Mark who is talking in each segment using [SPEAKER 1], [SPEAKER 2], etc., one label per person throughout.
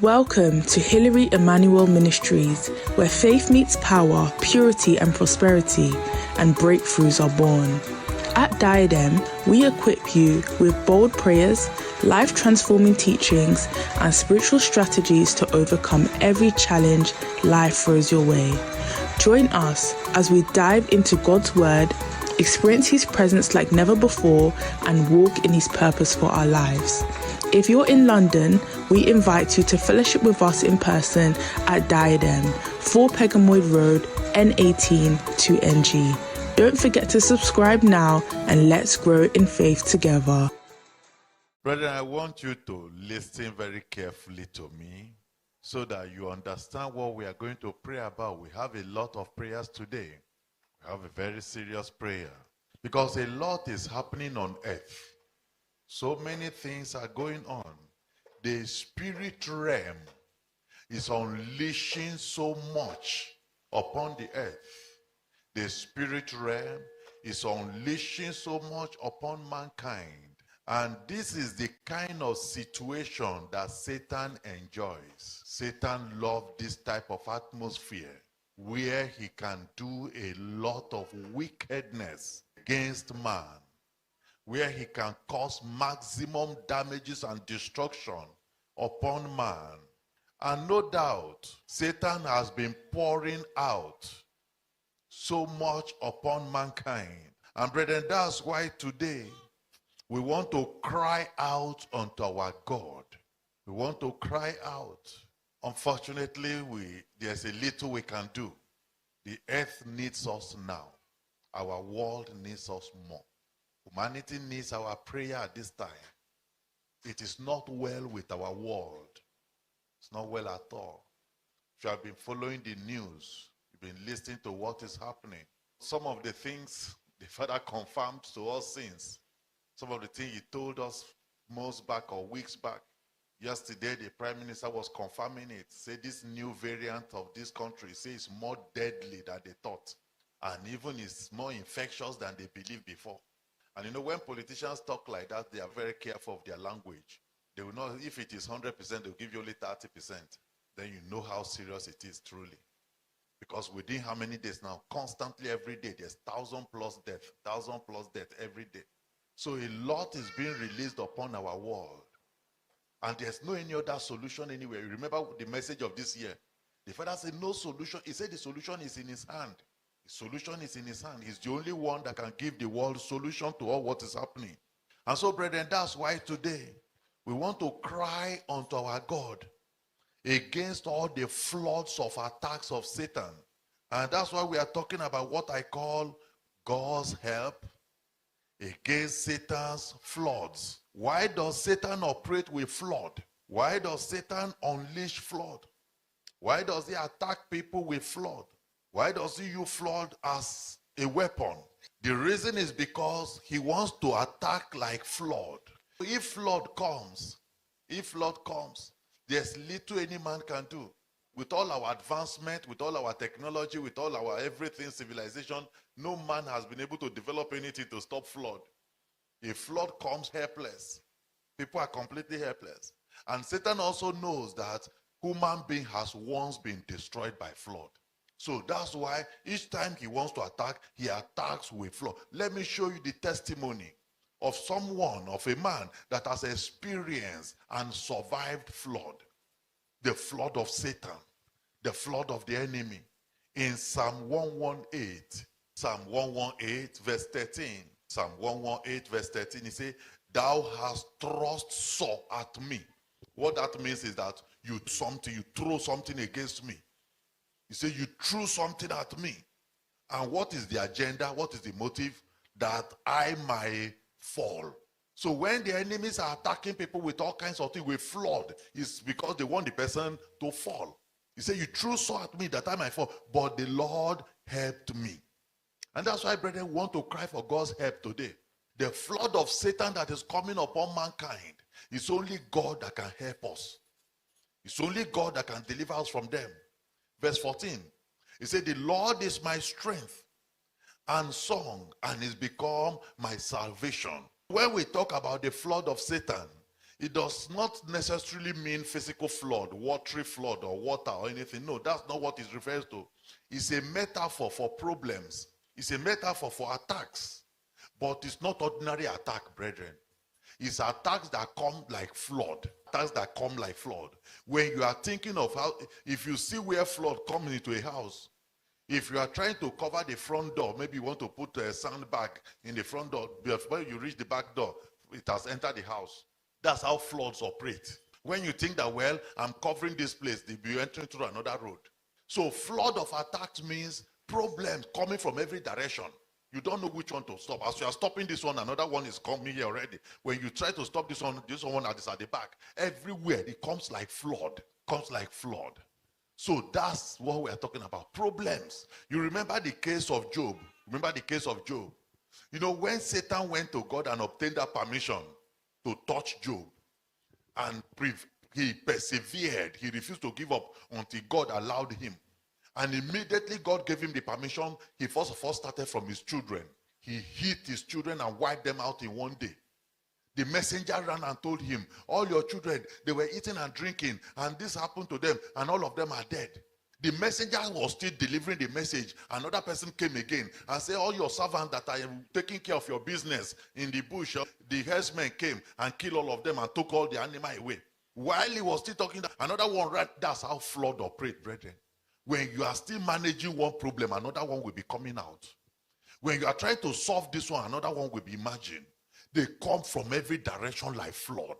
[SPEAKER 1] Welcome to Hilary Emmanuel Ministries, where faith meets power, purity and prosperity, and breakthroughs are born. At Diadem, we equip you with bold prayers, life-transforming teachings, and spiritual strategies to overcome every challenge life throws your way. Join us as we dive into God's Word, experience His presence like never before, and walk in His purpose for our lives. If you're in London, we invite you to fellowship with us in person at Diadem, 4 Pegamoid Road, N18 2NG. Don't forget to subscribe now and let's grow in faith together.
[SPEAKER 2] Brethren, I want you to listen very carefully to me so that you understand what we are going to pray about. We have a lot of prayers today. We have a very serious prayer because a lot is happening on earth. So many things are going on. The spirit realm is unleashing so much upon the earth. The spirit realm is unleashing so much upon mankind. And this is the kind of situation that Satan enjoys. Satan loves this type of atmosphere where he can do a lot of wickedness against man, where he can cause maximum damages and destruction upon man. And no doubt, Satan has been pouring out so much upon mankind. And brethren, that's why today we want to cry out unto our God. We want to cry out. Unfortunately, there's a little we can do. The earth needs us now. Our world needs us more. Humanity needs our prayer at this time. It is not well with our world. It's not well at all. If you have been following the news, you've been listening to what is happening. Some of the things the Father confirmed to us since. Some of the things he told us months back or weeks back. Yesterday, the Prime Minister was confirming it. Said this new variant of this country, say it's more deadly than they thought. And even it's more infectious than they believed before. And you know, when politicians talk like that, they are very careful of their language. They will not, if it is 100%, they'll give you only 30%. Then you know how serious it is truly. Because within how many days now, constantly every day, there's 1,000+ death every day. So a lot is being released upon our world. And there's no any other solution anywhere. You remember the message of this year? The Father said no solution. He said the solution is in his hand. The solution is in his hand. He's the only one that can give the world solution to all what is happening. And so, brethren, that's why today we want to cry unto our God against all the floods of attacks of Satan. And that's why we are talking about what I call God's help against Satan's floods. Why does Satan operate with flood? Why does Satan unleash flood? Why does he attack people with flood? Why does he use flood as a weapon? The reason is because he wants to attack like flood. If flood comes, there's little any man can do. With all our advancement, with all our technology, with all our everything, civilization, no man has been able to develop anything to stop flood. If flood comes, helpless. People are completely helpless. And Satan also knows that human being has once been destroyed by flood. So that's why each time he wants to attack, he attacks with flood. Let me show you the testimony of someone, of a man that has experienced and survived flood. The flood of Satan, the flood of the enemy. In Psalm 118, Psalm 118 verse 13. Psalm 118 verse 13, he says, thou hast thrust sore at me. What that means is that you throw something against me. He said, you threw something at me. And what is the agenda? What is the motive? That I might fall. So when the enemies are attacking people with all kinds of things, with flood, it's because they want the person to fall. He said, you threw so at me that I might fall, but the Lord helped me. And that's why, brethren, we want to cry for God's help today. The flood of Satan that is coming upon mankind, it's only God that can help us. It's only God that can deliver us from them. Verse 14, he said, the Lord is my strength and song, and is become my salvation. When we talk about the flood of Satan, It does not necessarily mean physical flood, watery flood or water or anything. No, that's not what it refers to. It's a metaphor for problems. It's a metaphor for attacks. But it's not ordinary attack, brethren. It's attacks that come like flood. Attacks that come like flood. When you are thinking of how, if you see where flood coming into a house, if you are trying to cover the front door, maybe you want to put a sandbag in the front door, before you reach the back door, it has entered the house. That's how floods operate. When you think that, well, I'm covering this place, they'll be entering through another road. So flood of attacks means problems coming from every direction. You don't know which one to stop. As you are stopping this one, another one is coming here already. When you try to stop this one is at the back. Everywhere it comes like flood. Comes like flood. So that's what we are talking about. Problems. You remember the case of Job. Remember the case of Job. You know, when Satan went to God and obtained that permission to touch Job, and he persevered, he refused to give up until God allowed him. And immediately God gave him the permission. He first of all started from his children. He hit his children and wiped them out in one day. The messenger ran and told him, all your children, they were eating and drinking, and this happened to them, and all of them are dead. The messenger was still delivering the message. Another person came again and said, all your servants that are taking care of your business in the bush, the herdsmen came and killed all of them and took all the animal away. While he was still talking, another one ran. That's how flood operates, brethren. When you are still managing one problem, another one will be coming out. When you are trying to solve this one, another one will be emerging. They come from every direction like flood.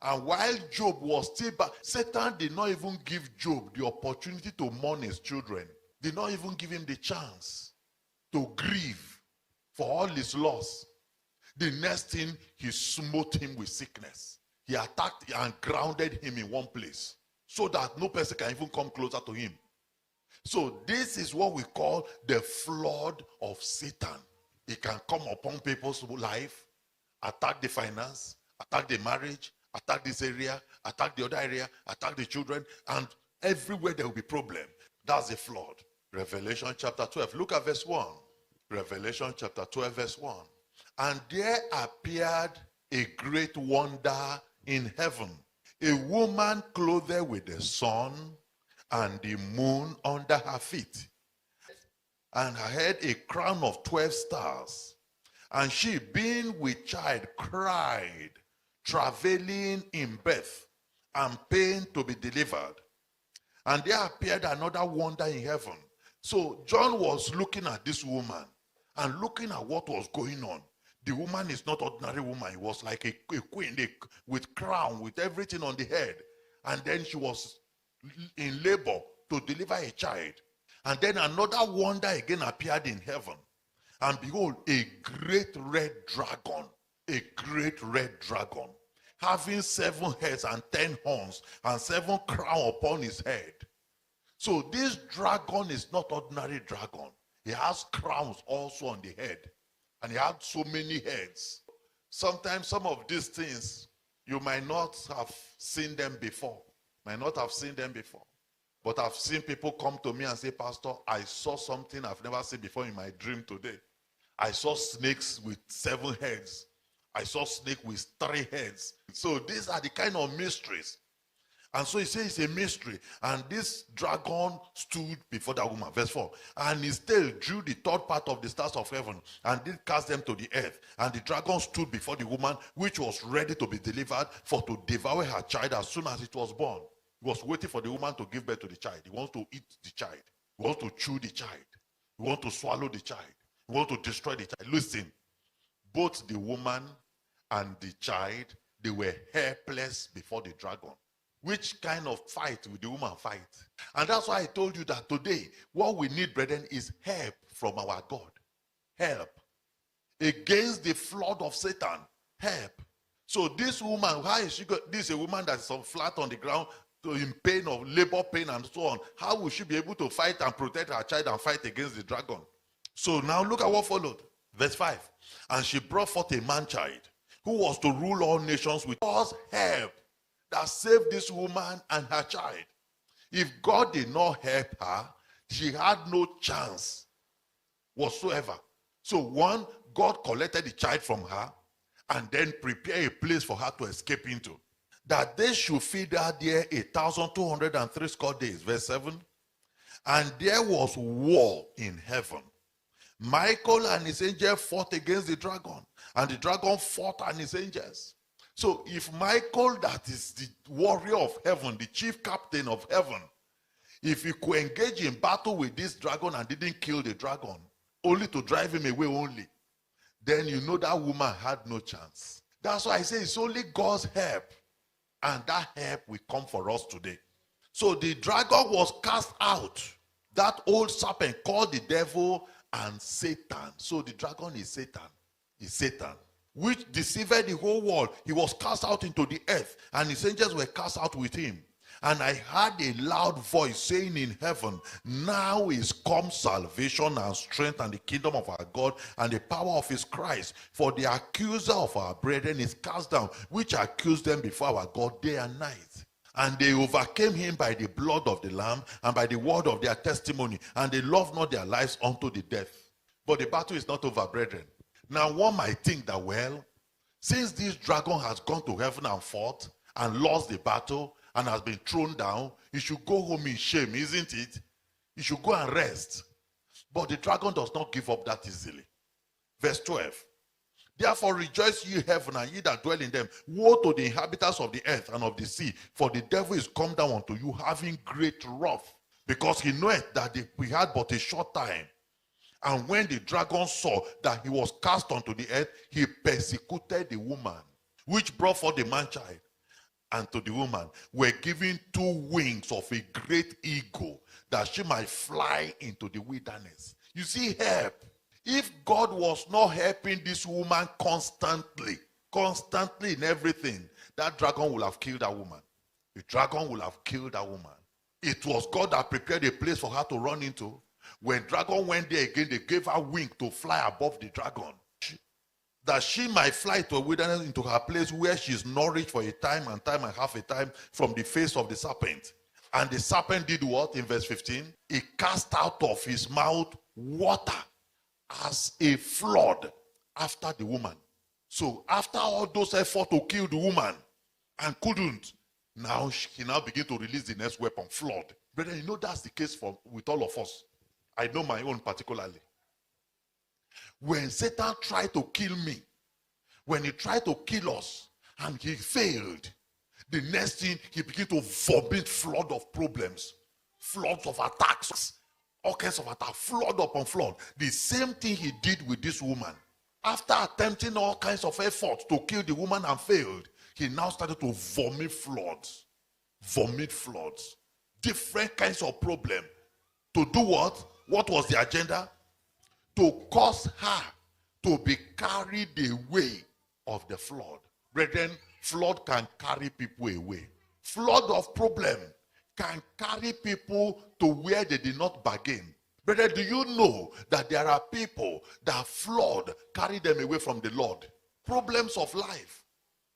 [SPEAKER 2] And while Job was still back, Satan did not even give Job the opportunity to mourn his children. Did not even give him the chance to grieve for all his loss. The next thing, he smote him with sickness. He attacked and grounded him in one place so that no person can even come closer to him. So this is what we call the flood of Satan. It can come upon people's life, attack the finance, attack the marriage, attack this area, attack the other area, attack the children, and everywhere there will be problem. That's the flood. Revelation chapter 12. Look at verse 1. Revelation chapter 12 verse 1. And there appeared a great wonder in heaven, a woman clothed with the sun and the moon under her feet, and her head a crown of 12 stars. And she, being with child, cried, travailing in birth, and pain to be delivered. And there appeared another wonder in heaven. So John was looking at this woman and looking at what was going on. The woman is not ordinary woman. It was like a queen with crown, with everything on the head. And then she was in labor to deliver a child. And then another wonder again appeared in heaven. And behold, a great red dragon, having 7 heads and 10 horns, and 7 crowns upon his head. So this dragon is not ordinary dragon. He has crowns also on the head. And he had so many heads. Sometimes some of these things, you might not have seen them before. But I've seen people come to me and say, Pastor, I saw something I've never seen before in my dream today. I saw snakes with 7 heads. I saw snake with 3 heads. So these are the kind of mysteries. And so he says it's a mystery. And this dragon stood before that woman. Verse 4. And his tail drew the 3rd part of the stars of heaven and did cast them to the earth. And the dragon stood before the woman, which was ready to be delivered, for to devour her child as soon as it was born. He was waiting for the woman to give birth to the child. He wants to eat the child. He wants to chew the child. He wants to swallow the child. He wants to destroy the child. Listen, both the woman and the child, they were helpless before the dragon. Which kind of fight will the woman fight? And that's why I told you that today, what we need, brethren, is help from our God. Help. Against the flood of Satan. Help. So this woman, how is she this is a woman that's flat on the ground, in pain of labor pain and so on. How will she be able to fight and protect her child and fight against the dragon? So now look at what followed. Verse 5. And she brought forth a man-child who was to rule all nations with God's help that saved this woman and her child. If God did not help her, she had no chance whatsoever. So one, God collected the child from her and then prepare a place for her to escape into. That they should feed her there 1,203 score days. Verse 7. And there was war in heaven. Michael and his angel fought against the dragon, and the dragon fought and his angels. So if Michael, that is the warrior of heaven, the chief captain of heaven, if he could engage in battle with this dragon and didn't kill the dragon, only to drive him away only, then you know that woman had no chance. That's why I say it's only God's help, and that help will come for us today. So the dragon was cast out, that old serpent called the devil and Satan. So the dragon is Satan. Is Satan, which deceived the whole world. He was cast out into the earth, and his angels were cast out with him. And I heard a loud voice saying in heaven, now is come salvation and strength and the kingdom of our God and the power of his Christ. For the accuser of our brethren is cast down, which accused them before our God day and night. And they overcame him by the blood of the Lamb and by the word of their testimony. And they loved not their lives unto the death. But the battle is not over, brethren. Now one might think that, well, since this dragon has gone to heaven and fought and lost the battle and has been thrown down, he should go home in shame, isn't it? He should go and rest. But the dragon does not give up that easily. Verse 12. Therefore rejoice ye heaven, and ye that dwell in them. Woe to the inhabitants of the earth and of the sea, for the devil is come down unto you, having great wrath, because he knoweth that we had but a short time. And when the dragon saw that he was cast unto the earth, he persecuted the woman, which brought forth the man-child. And to the woman were given 2 wings of a great eagle, that she might fly into the wilderness. You see, help. If God was not helping this woman constantly in everything, that dragon would have killed that woman. The dragon would have killed that woman. It was God that prepared a place for her to run into. When dragon went there again, they gave her wing to fly above the dragon, that she might fly to a wilderness, into her place where she is nourished for a time and half a time from the face of the serpent. And the serpent did what in verse 15? He cast out of his mouth water as a flood after the woman. So after all those efforts to kill the woman and couldn't, now he now begin to release the next weapon, flood. Brethren, you know that's the case with all of us. I know my own particularly. When Satan tried to kill me, when he tried to kill us and he failed, the next thing he began to vomit flood of problems, floods of attacks, all kinds of attacks, flood upon flood. The same thing he did with this woman. After attempting all kinds of efforts to kill the woman and failed, he now started to vomit floods, different kinds of problems. To do what? What was the agenda? To cause her to be carried away of the flood. Brethren, flood can carry people away. Flood of problem can carry people to where they did not bargain. Brethren, do you know that there are people that flood carry them away from the Lord? Problems of life.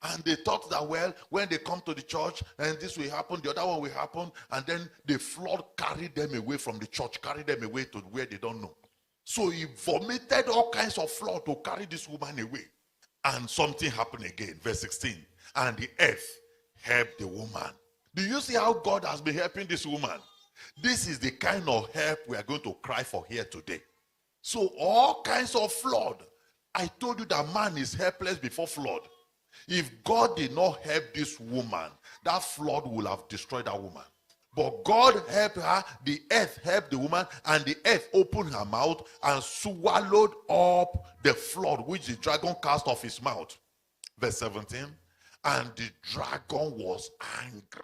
[SPEAKER 2] And they thought that, well, when they come to the church and this will happen, the other one will happen, and then the flood carried them away from the church, carried them away to where they don't know. So he vomited all kinds of flood to carry this woman away. And something happened again, verse 16. And the earth helped the woman. Do you see how God has been helping this woman? This is the kind of help we are going to cry for here today. So all kinds of flood. I told you that man is helpless before flood. If God did not help this woman, that flood would have destroyed that woman. But God helped her, the earth helped the woman, and the earth opened her mouth and swallowed up the flood which the dragon cast off his mouth. Verse 17, and the dragon was angry.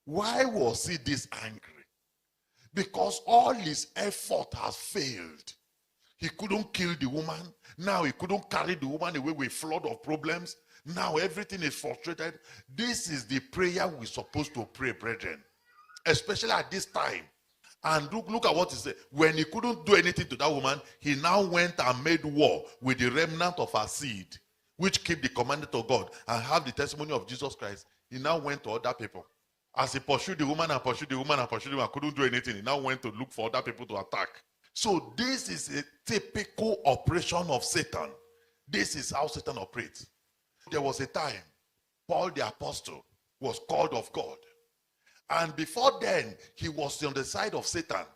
[SPEAKER 2] Why was he this angry? Because all his effort has failed. He couldn't kill the woman. Now he couldn't carry the woman away with a flood of problems. Now everything is frustrated. This is the prayer we're supposed to pray, brethren. Especially at this time. And look at what he said. When he couldn't do anything to that woman, he now went and made war with the remnant of her seed, which keep the commandment of God and have the testimony of Jesus Christ. He now went to other people. As he pursued the woman and pursued the woman and pursued the woman, couldn't do anything. He now went to look for other people to attack. So this is a typical operation of Satan. This is how Satan operates. There was a time Paul the apostle was called of God. And before then, he was on the side of Satan.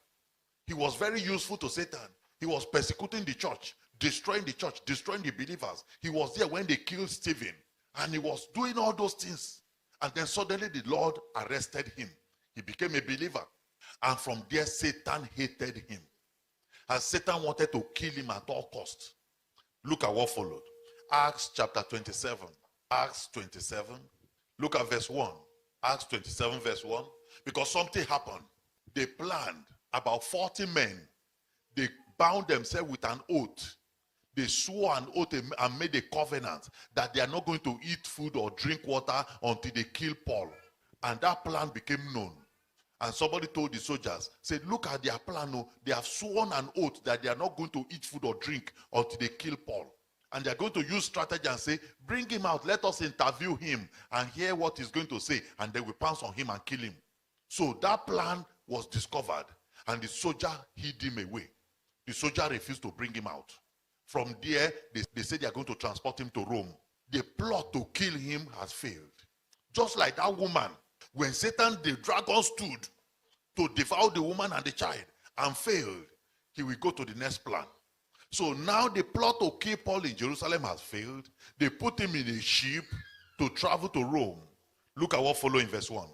[SPEAKER 2] He was very useful to Satan. He was persecuting the church, destroying the believers. He was there when they killed Stephen. And he was doing all those things. And then suddenly the Lord arrested him. He became a believer. And from there, Satan hated him. And Satan wanted to kill him at all costs. Look at what followed. Acts chapter 27. Acts 27. Look at verse 1. Acts 27 verse 1. Because something happened. They planned, about 40 men. They bound themselves with an oath. They swore an oath and made a covenant that they are not going to eat food or drink water until they kill Paul. And that plan became known. And somebody told the soldiers, said, look at their plan. No, they have sworn an oath that they are not going to eat food or drink until they kill Paul. And they are going to use strategy and say, bring him out, let us interview him and hear what he's going to say. And then we pounce on him and kill him. So that plan was discovered. And the soldier hid him away. The soldier refused to bring him out. From there, they said they are going to transport him to Rome. The plot to kill him has failed. Just like that woman, when Satan, the dragon, stood to devour the woman and the child and failed, he will go to the next plan. So now the plot to kill Paul in Jerusalem has failed. They put him in a ship to travel to Rome. Look at what follows in verse 1.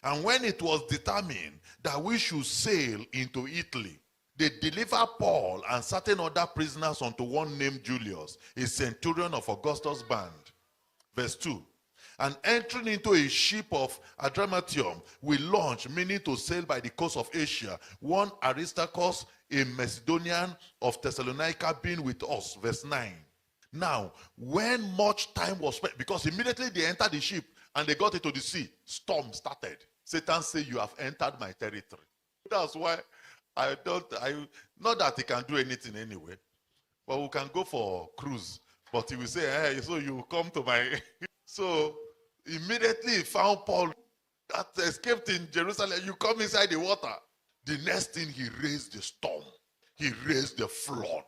[SPEAKER 2] And when it was determined that we should sail into Italy, they delivered Paul and certain other prisoners unto one named Julius, a centurion of Augustus' band. Verse 2. And entering into a ship of Adramyttium, we launched, meaning to sail by the coast of Asia. One Aristarchus, a Macedonian of Thessalonica, being with us. Verse 9. Now, when much time was spent, because immediately they entered the ship and they got into the sea, storm started. Satan said, you have entered my territory. That's why not that he can do anything anyway, but we can go for cruise. But he will say, hey, so you come to my... So immediately he found Paul that escaped in Jerusalem. You come inside the water. The next thing, he raised the storm. He raised the flood.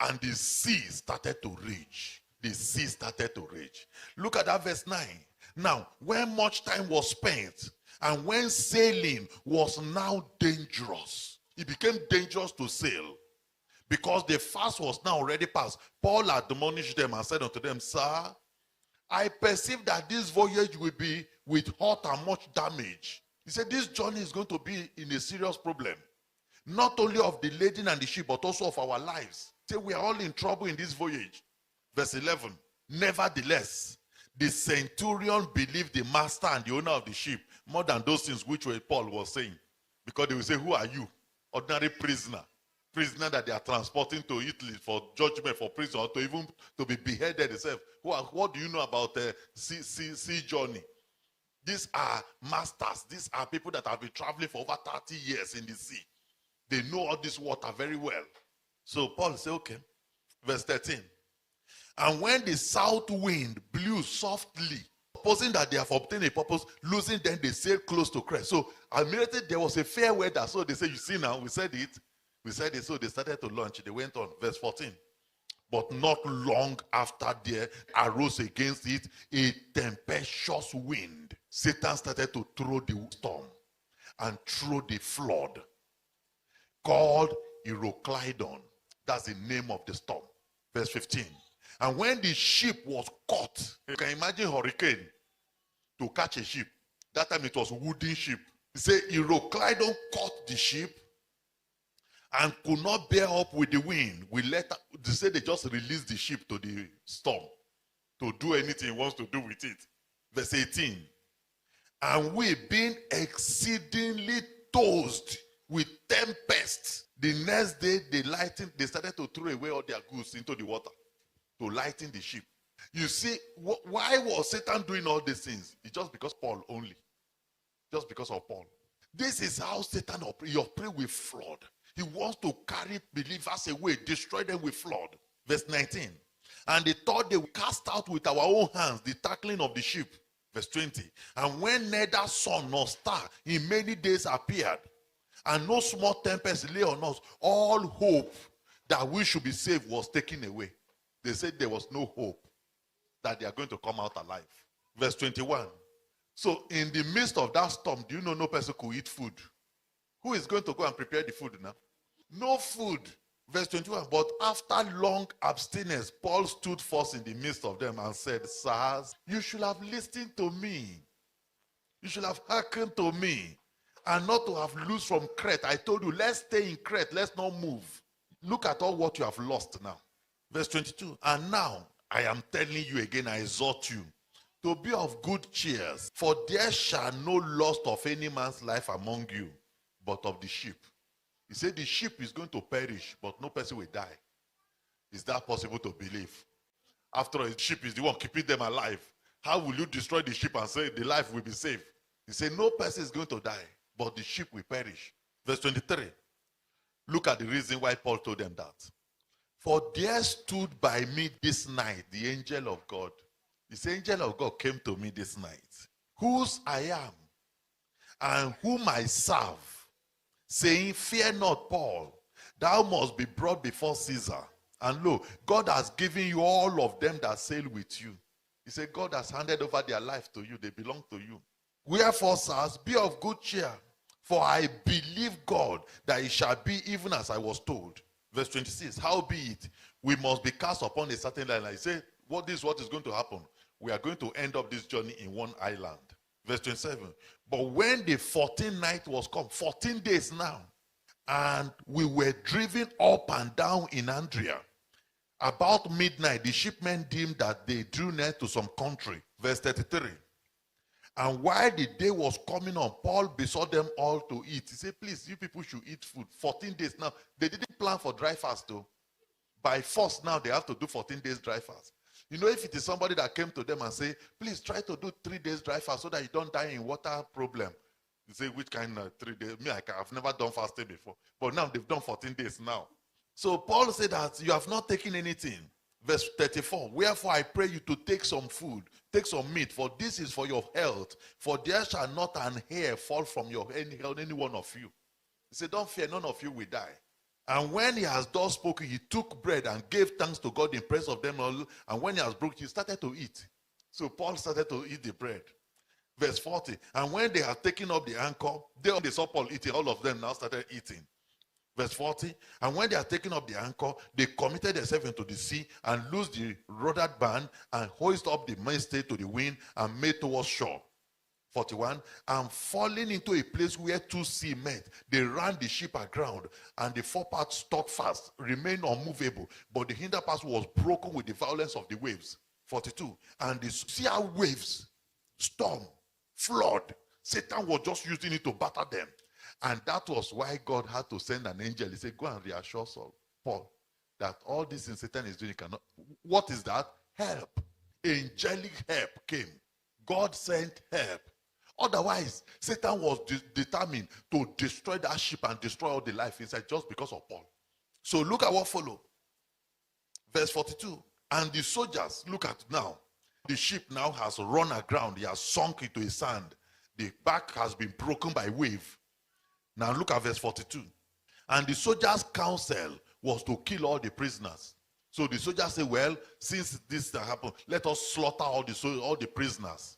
[SPEAKER 2] And the sea started to rage. The sea started to rage. Look at that verse 9. Now, when much time was spent, and when sailing was now dangerous, it became dangerous to sail, because the fast was now already past. Paul admonished them and said unto them, Sir, I perceive that this voyage will be with hurt and much damage. He said this journey is going to be in a serious problem. Not only of the lading and the ship, but also of our lives. Say we are all in trouble in this voyage. Verse 11. Nevertheless, the centurion believed the master and the owner of the ship more than those things which Paul was saying. Because they will say, who are you? Ordinary prisoner. Prisoner that they are transporting to Italy for judgment, for prison, or to even to be beheaded itself. What do you know about sea journey? These are masters. These are people that have been traveling for over 30 years in the sea. They know all this water very well. So Paul said, okay. Verse 13. And when the south wind blew softly, supposing that they have obtained a purpose, losing them, they sailed close to Crete. So immediately there was a fair weather. So they say, you see now, we said it. So they started to launch. They went on. Verse 14. But not long after there arose against it a tempestuous wind. Satan started to throw the storm and throw the flood called Euroclydon. That's the name of the storm. Verse 15. And when the ship was caught, you can imagine hurricane to catch a ship. That time it was a wooden ship. He said Euroclydon caught the ship and could not bear up with the wind. They said they just released the ship to the storm to do anything he wants to do with it. Verse 18. And we, being exceedingly tossed with tempest, the next day they started to throw away all their goods into the water to lighten the ship. You see, why was Satan doing all these things? It's just because Paul only. Just because of Paul. This is how Satan operates. He operates with flood. He wants to carry believers away, destroy them with flood. Verse 19. And they thought they would cast out with our own hands the tackling of the ship. Verse 20. And when neither sun nor star in many days appeared, and no small tempest lay on us, all hope that we should be saved was taken away. They said there was no hope. that they are going to come out alive. Verse 21. So in the midst of that storm, do you know no person could eat food? Who is going to go and prepare the food now? No food. Verse 21. But after long abstinence, Paul stood forth in the midst of them and said, Sirs, you should have listened to me. You should have hearkened to me and not to have loosed from Crete. I told you, let's stay in Crete. Let's not move. Look at all what you have lost now. Verse 22. And now I am telling you again, I exhort you to be of good cheer, for there shall no loss of any man's life among you, but of the sheep. He said the sheep is going to perish, but no person will die. Is that possible to believe? After all, the sheep is the one keeping them alive. How will you destroy the sheep and say the life will be saved? He said no person is going to die, but the sheep will perish. Verse 23. Look at the reason why Paul told them that. For there stood by me this night the angel of God. This angel of God came to me this night, whose I am and whom I serve, saying, fear not, Paul, thou must be brought before Caesar. And lo, God has given you all of them that sail with you. He said, God has handed over their life to you. They belong to you. Wherefore, sirs, be of good cheer, for I believe God that it shall be even as I was told. Verse 26, howbeit, we must be cast upon a certain island. He said, what is going to happen? We are going to end up this journey in one island. Verse 27, but when the 14th night was come, 14 days now, and we were driven up and down in Andria, about midnight, the shipmen deemed that they drew near to some country. Verse 33, and while the day was coming on, Paul besought them all to eat. He said, please, you people should eat food. 14 days now. They didn't plan for dry fast though. By force now, they have to do 14 days dry fast. You know, if it is somebody that came to them and say, please try to do 3 days dry fast so that you don't die in water problem. You say, which kind of 3 days? Me, I've never done fasting before. But now they've done 14 days now. So Paul said that you have not taken anything. Verse 34, wherefore I pray you to take some food, take some meat, for this is for your health. For there shall not an hair fall from your any one of you. He said, don't fear, none of you will die. And when he has thus spoken, he took bread and gave thanks to God in presence of them all. And when he has broken, he started to eat. So Paul started to eat the bread. Verse 40, and when they had taken up the anchor, they saw Paul eating. All of them now started eating. Verse 40, and when they had taken up the anchor, they committed themselves into the sea and loosed the rudder band and hoisted up the mainstay to the wind and made towards shore. 41, and falling into a place where 2 seas met, they ran the ship aground, and the forepart stuck fast, remained unmovable, but the hinder part was broken with the violence of the waves. 42, and the sea waves, storm, flood, Satan was just using it to batter them. And that was why God had to send an angel. He said, go and reassure Paul that all this in Satan is doing, he cannot. What is that? Help. Angelic help came. God sent help. Otherwise, Satan was determined to destroy that ship and destroy all the life inside just because of Paul. So look at what followed. Verse 42. And the soldiers, look at now. The ship now has run aground. He has sunk into the sand. The back has been broken by wave. Now look at verse 42. And the soldiers' counsel was to kill all the prisoners. So the soldiers say, well, since this happened, let us slaughter all the prisoners.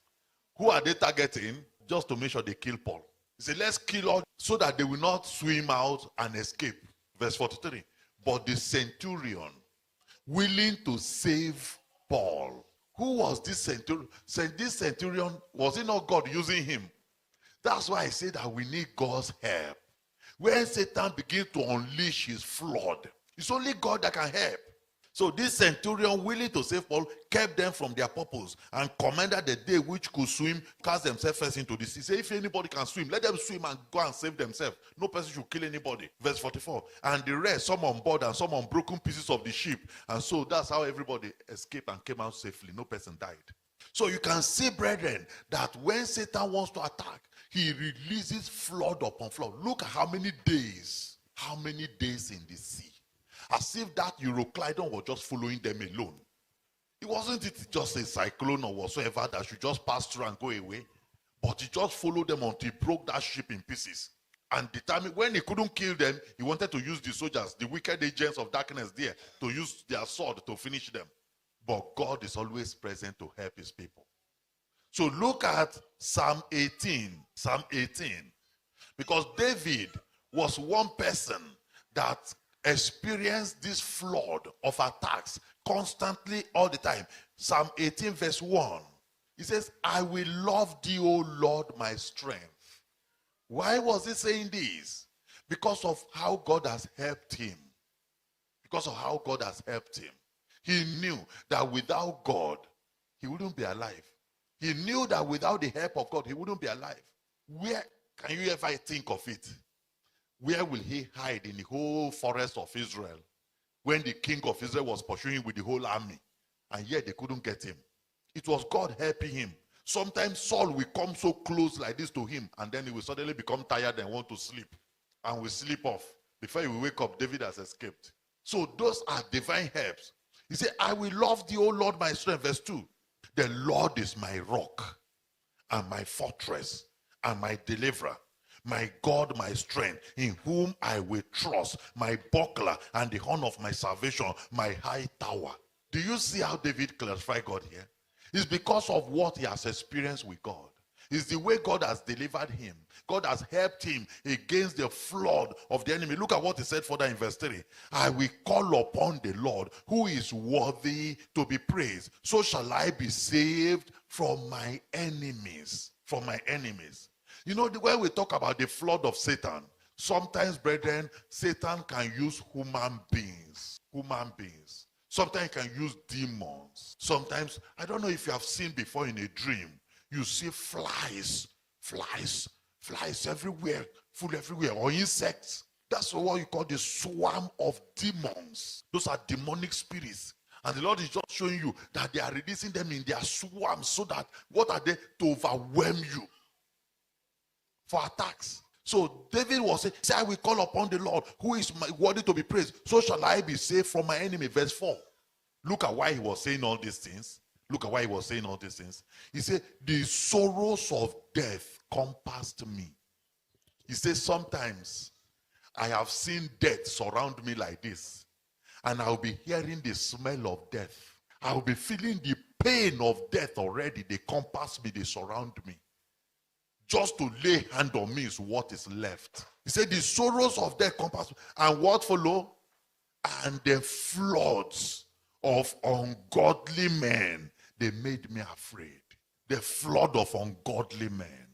[SPEAKER 2] Who are they targeting? Just to make sure they kill Paul. He said, let's kill all so that they will not swim out and escape. Verse 43. But the centurion, willing to save Paul. Who was this centurion? This centurion, was it not God using him? That's why I say that we need God's help. When Satan begins to unleash his flood, it's only God that can help. So this centurion, willing to save Paul, kept them from their purpose and commanded the day which could swim, cast themselves first into the sea. Say, if anybody can swim, let them swim and go and save themselves. No person should kill anybody. Verse 44. And the rest, some on board and some on broken pieces of the ship. And so that's how everybody escaped and came out safely. No person died. So you can see, brethren, that when Satan wants to attack, he releases flood upon flood. Look at how many days in the sea. As if that Euroclydon was just following them alone. It wasn't just a cyclone or whatsoever that should just pass through and go away. But he just followed them until he broke that ship in pieces. And determined, when he couldn't kill them, he wanted to use the soldiers, the wicked agents of darkness there, to use their sword to finish them. But God is always present to help his people. So look at Psalm 18. Psalm 18. Because David was one person that experienced this flood of attacks constantly all the time. Psalm 18 verse 1. He says, I will love thee, O Lord, my strength. Why was he saying this? Because of how God has helped him. Because of how God has helped him. He knew that without God, he wouldn't be alive. He knew that without the help of God, he wouldn't be alive. Where can you ever think of it? Where will he hide in the whole forest of Israel when the king of Israel was pursuing with the whole army, and yet they couldn't get him? It was God helping him. Sometimes Saul will come so close like this to him, and then he will suddenly become tired and want to sleep, and will sleep off. Before he will wake up, David has escaped. So those are divine helps. He said, I will love thee, O Lord, my strength. Verse 2. The Lord is my rock and my fortress and my deliverer, my God, my strength, in whom I will trust, my buckler and the horn of my salvation, my high tower. Do you see how David clarified God here? It's because of what he has experienced with God. It's the way God has delivered him. God has helped him against the flood of the enemy. Look at what he said further in verse 3. I will call upon the Lord, who is worthy to be praised. So shall I be saved from my enemies. From my enemies. You know, when we talk about the flood of Satan, sometimes, brethren, Satan can use human beings. Human beings. Sometimes he can use demons. Sometimes, I don't know if you have seen before in a dream, you see flies everywhere, full everywhere, or insects. That's what you call the swarm of demons. Those are demonic spirits. And the Lord is just showing you that they are releasing them in their swarms so that, what are they? To overwhelm you for attacks. So David was saying, say, I will call upon the Lord, who is worthy to be praised. So shall I be saved from my enemy. Verse 4. Look at why he was saying all these things. Look at why he was saying all these things. He said, the sorrows of death compassed me. He says, sometimes I have seen death surround me like this, and I'll be hearing the smell of death. I'll be feeling the pain of death already. They compass me, they surround me. Just to lay hand on me is what is left. He said, the sorrows of death compass me. And what follow? And the floods of ungodly men, they made me afraid. The flood of ungodly men.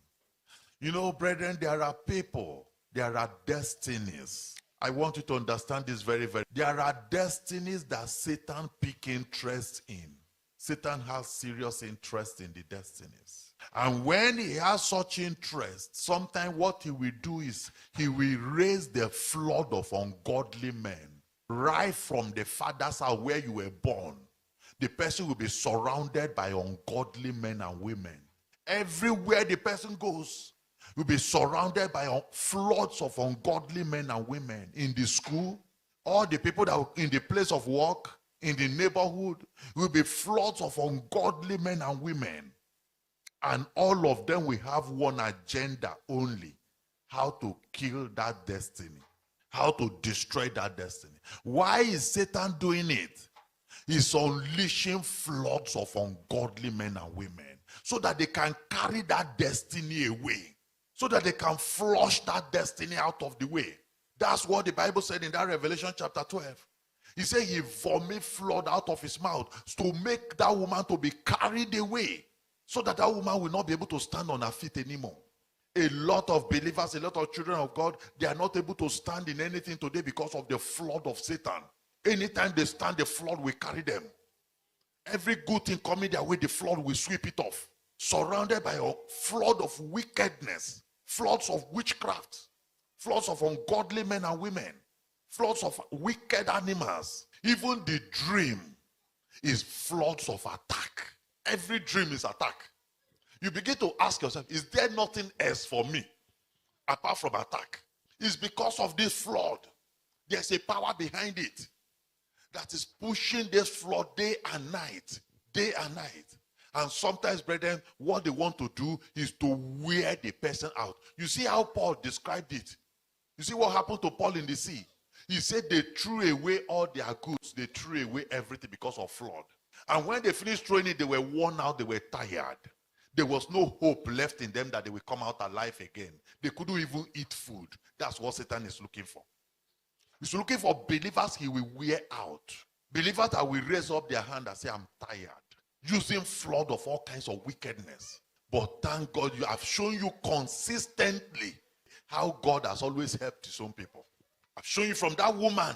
[SPEAKER 2] You know, brethren, there are people, there are destinies. I want you to understand this very, very. There are destinies that Satan pick interest in. Satan has serious interest in the destinies. And when he has such interest, sometimes what he will do is he will raise the flood of ungodly men right from the father's house where you were born. The person will be surrounded by ungodly men and women. Everywhere the person goes, will be surrounded by floods of ungodly men and women. In the school, all the people that are in the place of work, in the neighborhood, will be floods of ungodly men and women. And all of them will have one agenda only: how to kill that destiny, how to destroy that destiny. Why is Satan doing it? He's unleashing floods of ungodly men and women so that they can carry that destiny away, so that they can flush that destiny out of the way. That's what the Bible said in that Revelation chapter 12. He said he vomit flood out of his mouth to make that woman to be carried away, so that that woman will not be able to stand on her feet anymore. A lot of believers, a lot of children of God, they are not able to stand in anything today because of the flood of Satan. Anytime they stand, the flood will carry them. Every good thing coming their way, the flood will sweep it off. Surrounded by a flood of wickedness, floods of witchcraft, floods of ungodly men and women, floods of wicked animals. Even the dream is floods of attack. Every dream is attack. You begin to ask yourself, is there nothing else for me apart from attack? It's because of this flood. There's a power behind it that is pushing this flood day and night. Day and night. And sometimes, brethren, what they want to do is to wear the person out. You see how Paul described it. You see what happened to Paul in the sea. He said they threw away all their goods. They threw away everything because of flood. And when they finished throwing it, they were worn out, they were tired. There was no hope left in them that they will come out alive again. They couldn't even eat food. That's what Satan is looking for. He's looking for believers he will wear out. Believers that will raise up their hand and say, I'm tired. Using flood of all kinds of wickedness. But thank God you have shown you consistently how God has always helped his own people. I've shown you from that woman.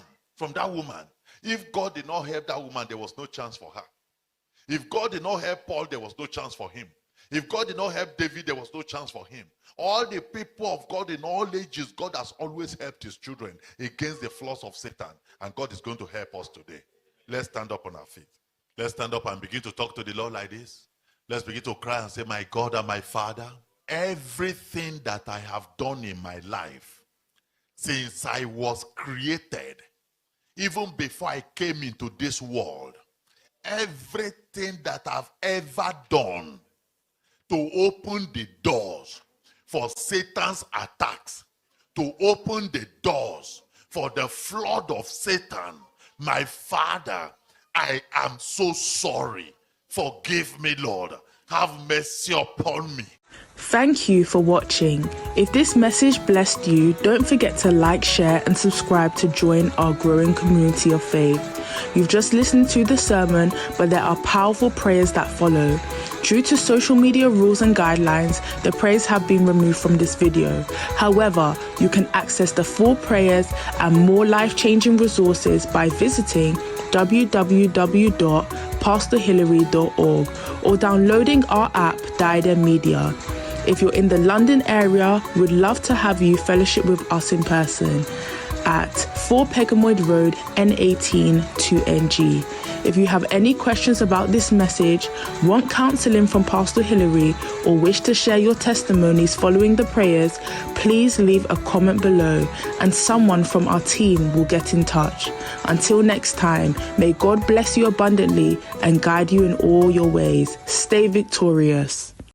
[SPEAKER 2] If God did not help that woman, there was no chance for her. If God did not help Paul, there was no chance for him. If God did not help David, there was no chance for him. All the people of God in all ages, God has always helped his children against the flaws of Satan. And God is going to help us today. Let's stand up on our feet. Let's stand up and begin to talk to the Lord like this. Let's begin to cry and say, my God and my Father, everything that I have done in my life since I was created, even before I came into this world, everything that I've ever done to open the doors for Satan's attacks, to open the doors for the flood of Satan, my Father, I am so sorry. Forgive me, Lord. Have mercy upon me.
[SPEAKER 1] Thank you for watching. If this message blessed you, don't forget to like, share and subscribe to join our growing community of faith. You've just listened to the sermon, but there are powerful prayers that follow. Due to social media rules and guidelines, the prayers have been removed from this video. However, you can access the full prayers and more life-changing resources by visiting www.pastorhillary.org or downloading our app, Diadem Media. If you're in the London area, we'd love to have you fellowship with us in person at 4 Pegamoid Road, N18 2NG. If you have any questions about this message, want counseling from Pastor Hillary, or wish to share your testimonies following the prayers, please leave a comment below and someone from our team will get in touch. Until next time, may God bless you abundantly and guide you in all your ways. Stay victorious.